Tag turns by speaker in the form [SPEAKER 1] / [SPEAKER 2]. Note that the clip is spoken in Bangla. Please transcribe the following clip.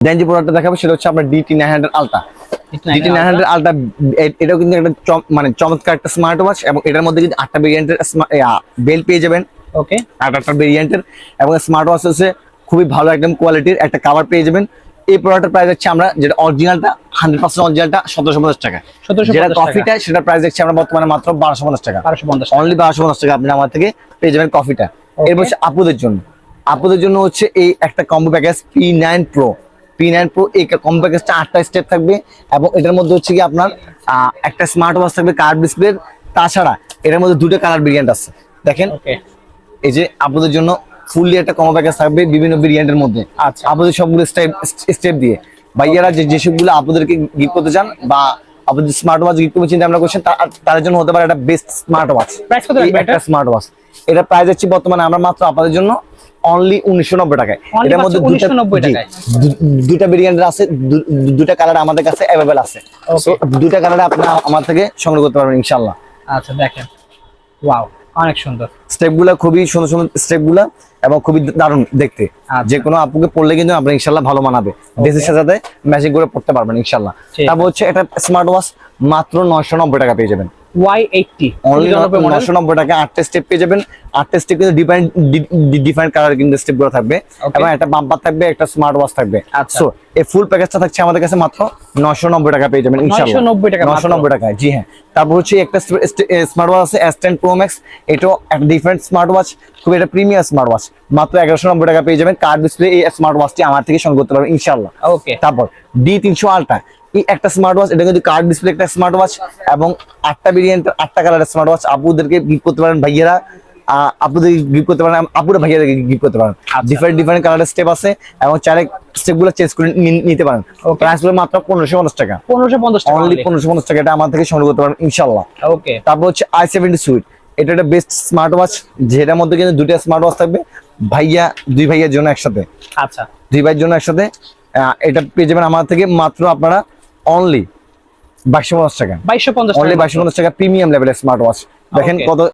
[SPEAKER 1] দেন যে প্রোডাক্টটা দেখাবো সেটা হচ্ছে আপনার DT900 আলট্রা। DT900 আলট্রা এটাও কিন্তু একটা মানে চমৎকার একটা স্মার্ট ওয়াচ, এবং এটার মধ্যে কিন্তু 8টা ভেরিয়েন্টের বেল্ট পেয়ে যাবেন।
[SPEAKER 2] ওকে,
[SPEAKER 1] 8টা ভেরিয়েন্টের, এবং স্মার্ট ওয়াচ হচ্ছে খুবই ভালো একদম কোয়ালিটির একটা কভার পেয়ে যাবেন। এই প্রোডাক্টের প্রাইস হচ্ছে আমরা যেটা অরিজিনালটা 100% অরিজিনালটা 1750 টাকা, যেটা কফিটা সেটা প্রাইস হচ্ছে আমরা বর্তমানে মাত্র 1250 টাকা, অনলি 1250 টাকা আপনি আমার থেকে পেয়ে যাবেন কফিটা। এরপর হচ্ছে আপুদের জন্য হচ্ছে এই একটা কম্বো প্যাকেজ P9 Pro। এই কম্বো প্যাকেজটা 8টা স্টেপ থাকবে, এবং এটার মধ্যে হচ্ছে কি আপনার একটা স্মার্ট ওয়াচ থাকবে কার্ভ ডিসপ্লে। তাছাড়া এটার মধ্যে দুটো কালার ভেরিয়েন্ট আছে। দেখেন এই যে আপুদের জন্য ফুললি একটা কম্বো প্যাকেজ থাকবে বিভিন্ন ভেরিয়েন্টের মধ্যে। আচ্ছা, আপুদের সবগুলো স্টেপ দিয়ে ভাইয়ারা যেসবগুলো আপুদেরকে গিফট করতে চান বা আপনাদের স্মার্ট ওয়াচ গিফট করতে চিন্তা ভাবনা করছেন, তার জন্য হতে পারে একটা বেস্ট স্মার্ট ওয়াচ।
[SPEAKER 2] প্রাইস কত রাখবেন এটা?
[SPEAKER 1] স্মার্ট ওয়াচ এটা প্রাইস হচ্ছে বর্তমানে আমরা মাত্র আপনাদের জন্য অনলি 1990 টাকায়। এটার মধ্যে
[SPEAKER 2] 1990 টাকায়
[SPEAKER 1] দুইটা ভেরিয়েন্ট আছে, দুইটা কালার আমাদের কাছে अवेलेबल আছে। সো দুইটা কালারে আপনি আমার থেকে সংগ্রহ করতে পারবেন ইনশাআল্লাহ।
[SPEAKER 2] আচ্ছা, দেখেন ওয়াও, অনেক সুন্দর
[SPEAKER 1] স্টেপগুলো, খুবই সুন্দর সুন্দর স্টেপগুলো, এবং খুবই দারুণ দেখতে। যে কোনো আপুকে পড়লে কিন্তু আপনি ইনশাআল্লাহ ভালো মানাবে, ড্রেসের সাথে ম্যাচিং করে পড়তে পারবেন ইনশাআল্লাহ। তারপর হচ্ছে এটা স্মার্ট ওয়াচ মাত্র 990 টাকা পেয়ে যাবেন।
[SPEAKER 2] Y80
[SPEAKER 1] অনলি 990 টাকা 8টা স্টেপ পেয়ে যাবেন। 8টা স্টেপ কিন্তু ডিফারেন্ট কালার কিন্তু স্টেপগুলো থাকবে, এবং একটা বাম্পার থাকবে, একটা স্মার্ট ওয়াচ থাকবে। সো এই ফুল প্যাকেজটা থাকছে আমাদের কাছে মাত্র 990 টাকা পেয়ে যাবেন ইনশাআল্লাহ। 990 টাকা, জি হ্যাঁ। তারপর হচ্ছে একটা স্মার্ট ওয়াচ আছে S10 Pro Max, এটাও একটা ডিফারেন্ট স্মার্ট ওয়াচ, খুব একটা প্রিমিয়াম স্মার্ট ওয়াচ, মাত্র 1190 টাকা পেয়ে যাবেন। কার্ড ডিসপ্লে এই স্মার্ট ওয়াচটি আমার থেকে সংগ্রহ করতে পারবেন ইনশাআল্লাহ। ওকে, তারপর D300 আলট্রা, এই একটা স্মার্ট ওয়াচ, এটা কিন্তু কার্ড ডিসপ্লে একটা স্মার্ট ওয়াচ, এবং 8টা ভেরিয়েন্ট 8টা কালারের স্মার্ট ওয়াচ আপুদেরকে গিফট করতে পারেন ভাইয়েরা, আপুদের গিফট করতে পারেন, আপুরা ভাইয়াদেরকে গিফট করতে পারেন। ডিফারেন্ট কালারের স্টেপ আছে, এবং চাইলে স্টেপগুলো চেঞ্জ করে নিতে পারেন। প্রাইস হলো মাত্র 1550 টাকা, 1550 টাকা, অনলি 1550 টাকা। এটা আমার থেকে সংগ্রহ করতে পারেন ইনশাআল্লাহ। ওকে, তারপর হচ্ছে i70 সুইট, এটা একটা বেস্ট স্মার্ট ওয়াচ, যেটার মধ্যে কিন্তু দুইটা স্মার্ট ওয়াচ থাকবে দুই ভাইয়ের জন্য একসাথে। আচ্ছা, দুই ভাইয়ের জন্য একসাথে এটা পেয়ে যাবেন আমার থেকে মাত্র আপনারা অনলি 2250 টাকা, 2250 টাকা, প্রিমিয়াম লেভেলের স্মার্ট ওয়াচ। দেখেন কত